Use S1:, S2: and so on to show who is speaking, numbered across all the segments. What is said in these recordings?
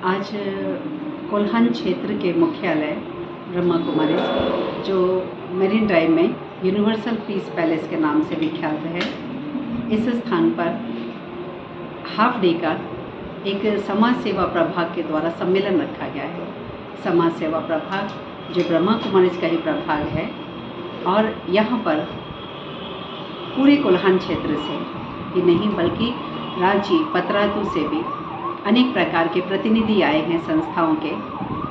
S1: आज कोल्हान क्षेत्र के मुख्यालय ब्रह्मा कुमारी जो मेरीन ड्राइव में यूनिवर्सल पीस पैलेस के नाम से विख्यात है, इस स्थान पर हाफ डे का एक समाज सेवा प्रभाग के द्वारा सम्मेलन रखा गया है। समाज सेवा प्रभाग जो ब्रह्मा कुमारी का ही प्रभाग है और यहाँ पर पूरे कोल्हान क्षेत्र से ही नहीं बल्कि रांची पतरातू से भी अनेक प्रकार के प्रतिनिधि आए हैं संस्थाओं के,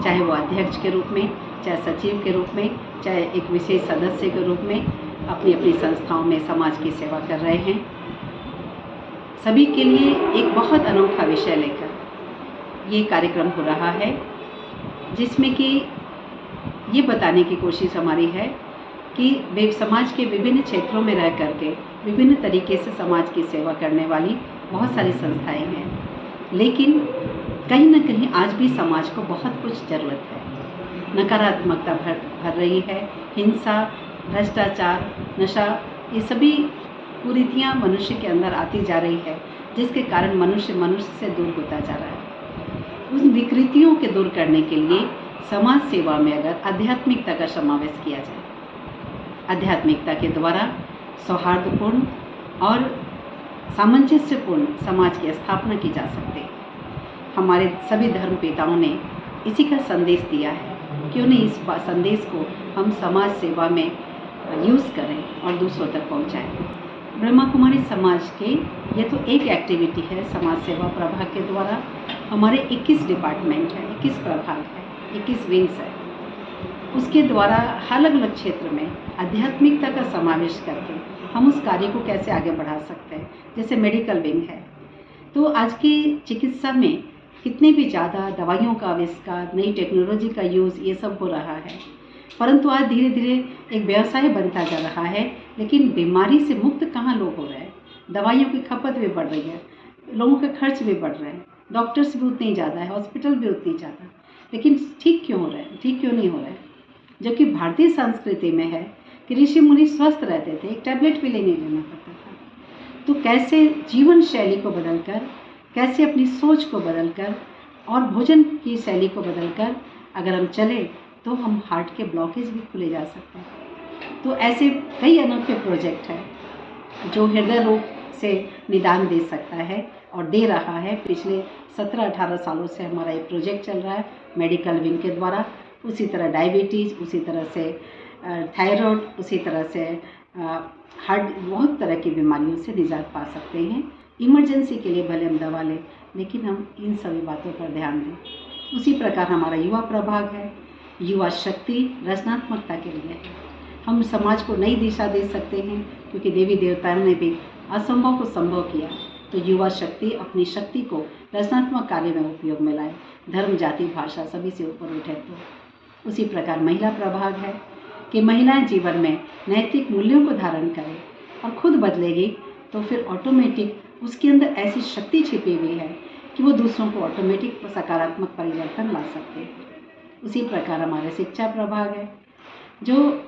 S1: चाहे वो अध्यक्ष के रूप में, चाहे सचिव के रूप में, चाहे एक विशेष सदस्य के रूप में अपनी अपनी संस्थाओं में समाज की सेवा कर रहे हैं। सभी के लिए एक बहुत अनोखा विषय लेकर ये कार्यक्रम हो रहा है, जिसमें कि ये बताने की कोशिश हमारी है कि वे समाज के विभिन्न क्षेत्रों में रह करके विभिन्न तरीके से समाज की सेवा करने वाली बहुत सारी संस्थाएं हैं, लेकिन कहीं ना कहीं आज भी समाज को बहुत कुछ ज़रूरत है। नकारात्मकता भर रही है, हिंसा, भ्रष्टाचार, नशा, ये सभी कुरीतियाँ मनुष्य के अंदर आती जा रही है, जिसके कारण मनुष्य से दूर होता जा रहा है। उन विकृतियों के दूर करने के लिए समाज सेवा में अगर आध्यात्मिकता का समावेश किया जाए, आध्यात्मिकता के द्वारा सौहार्दपूर्ण और सामंजस्यपूर्ण समाज की स्थापना की जा सकती है। हमारे सभी धर्म पिताओं ने इसी का संदेश दिया है, क्यों नहीं इस संदेश को हम समाज सेवा में यूज़ करें और दूसरों तक पहुंचाएं। ब्रह्मा कुमारी समाज के ये तो एक एक्टिविटी है। समाज सेवा प्रभाग के द्वारा हमारे 21 डिपार्टमेंट है, 21 प्रभाग है, 21 विंग्स है। उसके द्वारा अलग अलग क्षेत्र में आध्यात्मिकता का समावेश करके हम उस कार्य को कैसे आगे बढ़ा सकते हैं। जैसे मेडिकल विंग है, तो आज की चिकित्सा में कितने भी ज़्यादा दवाइयों का आविष्कार, नई टेक्नोलॉजी का यूज़, ये सब हो रहा है, परंतु आज धीरे धीरे एक व्यवसाय बनता जा रहा है। लेकिन बीमारी से मुक्त कहाँ लोग हो रहे हैं। दवाइयों की खपत भी बढ़ रही है, लोगों के खर्च भी बढ़ रहे हैं, डॉक्टर्स भी उतने ज़्यादा है, हॉस्पिटल भी उतनी ज़्यादा, लेकिन ठीक क्यों हो रहे हैं, ठीक क्यों नहीं हो रहे हैं। जबकि भारतीय संस्कृति में है कि ऋषि मुनि स्वस्थ रहते थे, एक टैबलेट भी लेना पड़ता था। तो कैसे जीवन शैली को बदलकर, कैसे अपनी सोच को बदलकर और भोजन की शैली को बदलकर अगर हम चले तो हम हार्ट के ब्लॉकेज भी खुले जा सकते हैं। तो ऐसे कई अनोखे प्रोजेक्ट हैं जो हृदय रोग से निदान दे सकता है और दे रहा है। पिछले 17-18 सालों से हमारा ये प्रोजेक्ट चल रहा है मेडिकल विंग के द्वारा। उसी तरह डायबिटीज़, उसी तरह से थायराइड, उसी तरह से हार्ट, बहुत तरह की बीमारियों से निजात पा सकते हैं। इमरजेंसी के लिए भले हम दवा लें, लेकिन हम इन सभी बातों पर ध्यान दें। उसी प्रकार हमारा युवा प्रभाग है। युवा शक्ति रचनात्मकता के लिए है। हम समाज को नई दिशा दे सकते हैं, क्योंकि देवी देवताओं ने भी असंभव को संभव किया। तो युवा शक्ति अपनी शक्ति को रचनात्मक कार्य में उपयोग में लाए, धर्म, जाति, भाषा सभी से ऊपर उठे। तो उसी प्रकार महिला प्रभाग है कि महिलाएं जीवन में नैतिक मूल्यों को धारण करें और खुद बदलेगी तो फिर ऑटोमेटिक उसके अंदर ऐसी शक्ति छिपी हुई है कि वो दूसरों को ऑटोमेटिक सकारात्मक परिवर्तन ला सकते हैं। उसी प्रकार हमारे शिक्षा प्रभाग है, जो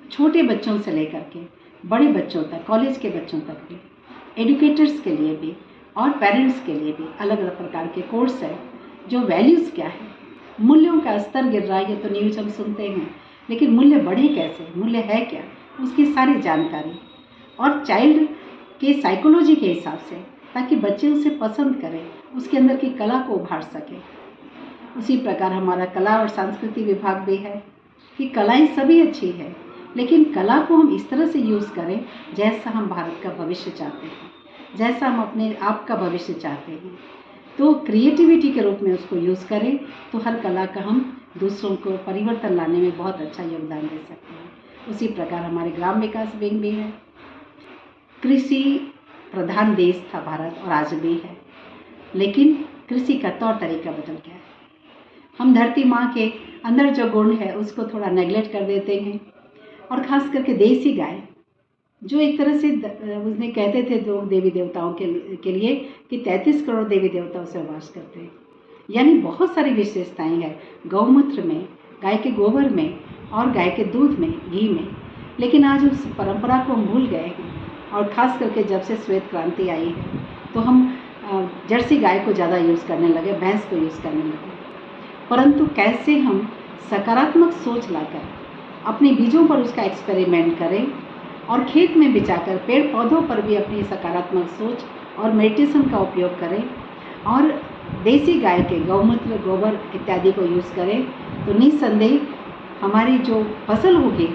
S1: छोटे बच्चों से लेकर के बड़े बच्चों तक, कॉलेज के बच्चों तक भी, एडुकेटर्स के लिए भी और पेरेंट्स के लिए भी अलग अलग प्रकार के कोर्स है। जो वैल्यूज़ क्या है, मूल्यों का स्तर गिर रहा है, ये तो न्यूज़ हम सुनते हैं, लेकिन मूल्य बढ़े कैसे, मूल्य है क्या, उसकी सारी जानकारी और चाइल्ड के साइकोलॉजी के हिसाब से, ताकि बच्चे उसे पसंद करें, उसके अंदर की कला को उभार सकें। उसी प्रकार हमारा कला और संस्कृति विभाग भी है कि कलाएं सभी अच्छी है, लेकिन कला को हम इस तरह से यूज़ करें जैसा हम भारत का भविष्य चाहते हैं, जैसा हम अपने आप का भविष्य चाहते हैं। तो क्रिएटिविटी के रूप में उसको यूज़ करें तो हर कला का हम दूसरों को परिवर्तन लाने में बहुत अच्छा योगदान दे सकते हैं। उसी प्रकार हमारे ग्राम विकास विंग भी है। कृषि प्रधान देश था भारत और आज भी है, लेकिन कृषि का तौर तरीका बदल गया है। हम धरती माँ के अंदर जो गुण है उसको थोड़ा नेगलेक्ट कर देते हैं, और ख़ास करके देसी गाय, जो एक तरह से उसने कहते थे लोग देवी देवताओं के लिए कि 33 करोड़ देवी देवताओं से वास करते हैं, यानी बहुत सारी विशेषताएं हैं गौमूत्र में, गाय के गोबर में और गाय के दूध में, घी में। लेकिन आज उस परंपरा को हम भूल गए हैं, और ख़ास करके जब से श्वेत क्रांति आई है तो हम जर्सी गाय को ज़्यादा यूज़ करने लगे, भैंस को यूज़ करने लगे। परंतु कैसे हम सकारात्मक सोच लाकर अपने बीजों पर उसका एक्सपेरिमेंट करें और खेत में बिछाकर पेड़ पौधों पर भी अपनी सकारात्मक सोच और मेडिटेशन का उपयोग करें और देसी गाय के गौमूत्र, गोबर इत्यादि को यूज़ करें, तो निस्संदेह हमारी जो फसल होगी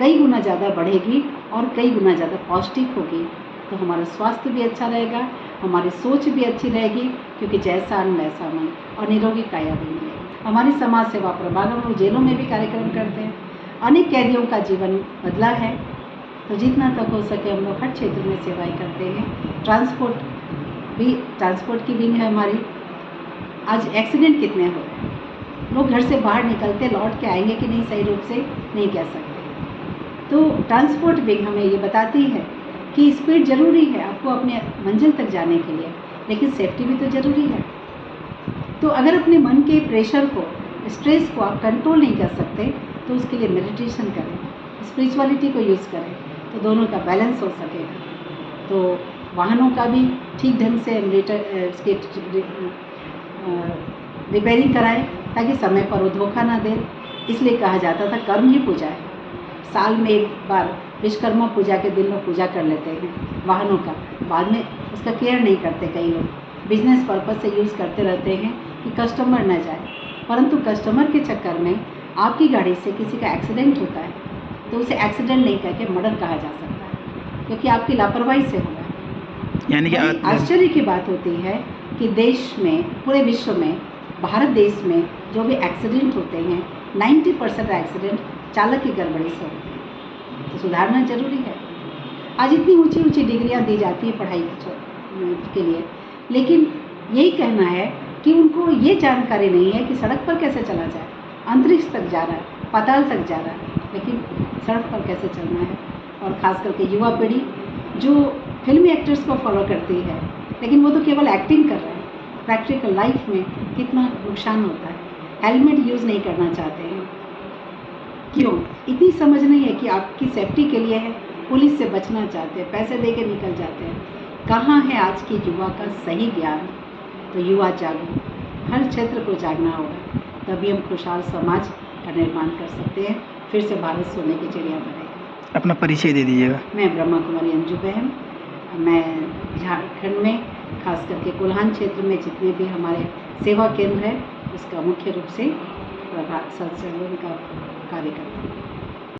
S1: कई गुना ज़्यादा बढ़ेगी और कई गुना ज़्यादा पौष्टिक होगी। तो हमारा स्वास्थ्य भी अच्छा रहेगा, हमारी सोच भी अच्छी रहेगी, क्योंकि जैसा अन्न वैसा मन, और निरोगी काया भी मिलेगी। हमारी समाज सेवा प्रभाग, हम लोग जेलों में भी कार्यक्रम करते हैं, अनेक कैदियों का जीवन बदला है। तो जितना तक हो सके हम लोग हर क्षेत्र में सेवाएं करते हैं। ट्रांसपोर्ट की विंग है हमारी। आज एक्सीडेंट कितने हो रहे हैं, लोग घर से बाहर निकलते, लौट के आएंगे कि नहीं सही रूप से नहीं कह सकते। तो ट्रांसपोर्ट विंग हमें ये बताती है कि स्पीड ज़रूरी है आपको अपने मंजिल तक जाने के लिए, लेकिन सेफ्टी भी तो ज़रूरी है। तो अगर अपने मन के प्रेशर को, स्ट्रेस को आप कंट्रोल नहीं कर सकते, तो उसके लिए मेडिटेशन करें, स्पिरिचुअलिटी को यूज़ करें, तो दोनों का बैलेंस हो सकेगा। तो वाहनों का भी ठीक ढंग से रिपेयरिंग कराएं ताकि समय पर वो धोखा ना दे। इसलिए कहा जाता था कर्म ही पूजा है। साल में एक बार विश्वकर्मा पूजा के दिन लोग पूजा कर लेते हैं वाहनों का, बाद में उसका केयर नहीं करते। कई लोग बिजनेस पर्पज से यूज़ करते रहते हैं कि कस्टमर न जाए, परंतु कस्टमर के चक्कर में आपकी गाड़ी से किसी का एक्सीडेंट होता है तो उसे एक्सीडेंट नहीं कह के मर्डर कहा जा सकता है, क्योंकि आपकी लापरवाही से हुआ है।
S2: यानी कि
S1: आश्चर्य की बात होती है कि देश में, पूरे विश्व में, भारत देश में जो भी एक्सीडेंट होते हैं 90% एक्सीडेंट चालक की गड़बड़ी से होते हैं। तो सुधारना जरूरी है। आज इतनी ऊंची ऊंची डिग्रियां दी जाती है पढ़ाई के लिए, लेकिन यही कहना है कि उनको ये जानकारी नहीं है कि सड़क पर कैसे चला जाए। अंतरिक्ष तक जा रहा है, पाताल तक जा रहा है, लेकिन सड़क पर कैसे चलना है। और ख़ास करके युवा पीढ़ी जो फिल्मी एक्टर्स को फॉलो करती है, लेकिन वो तो केवल एक्टिंग कर रहे हैं। प्रैक्टिकल लाइफ में कितना नुकसान होता है। हेलमेट यूज़ नहीं करना चाहते हैं, क्यों? इतनी समझ नहीं है कि आपकी सेफ्टी के लिए है। पुलिस से बचना चाहते हैं, पैसे दे के निकल जाते हैं। कहाँ है आज की युवा का सही ज्ञान? तो युवा जागो, हर क्षेत्र को जागना होगा, तभी हम खुशहाल समाज का निर्माण कर सकते हैं। फिर से भारत सोने की चिड़िया बनेगी।
S2: अपना परिचय दे दीजिएगा।
S1: मैं ब्रह्मा कुमारी अंजू बहन, मैं झारखंड में खास करके कोल्हान क्षेत्र में जितने भी हमारे सेवा केंद्र है उसका मुख्य रूप से प्रभात सत्संग का कार्य करती हूँ।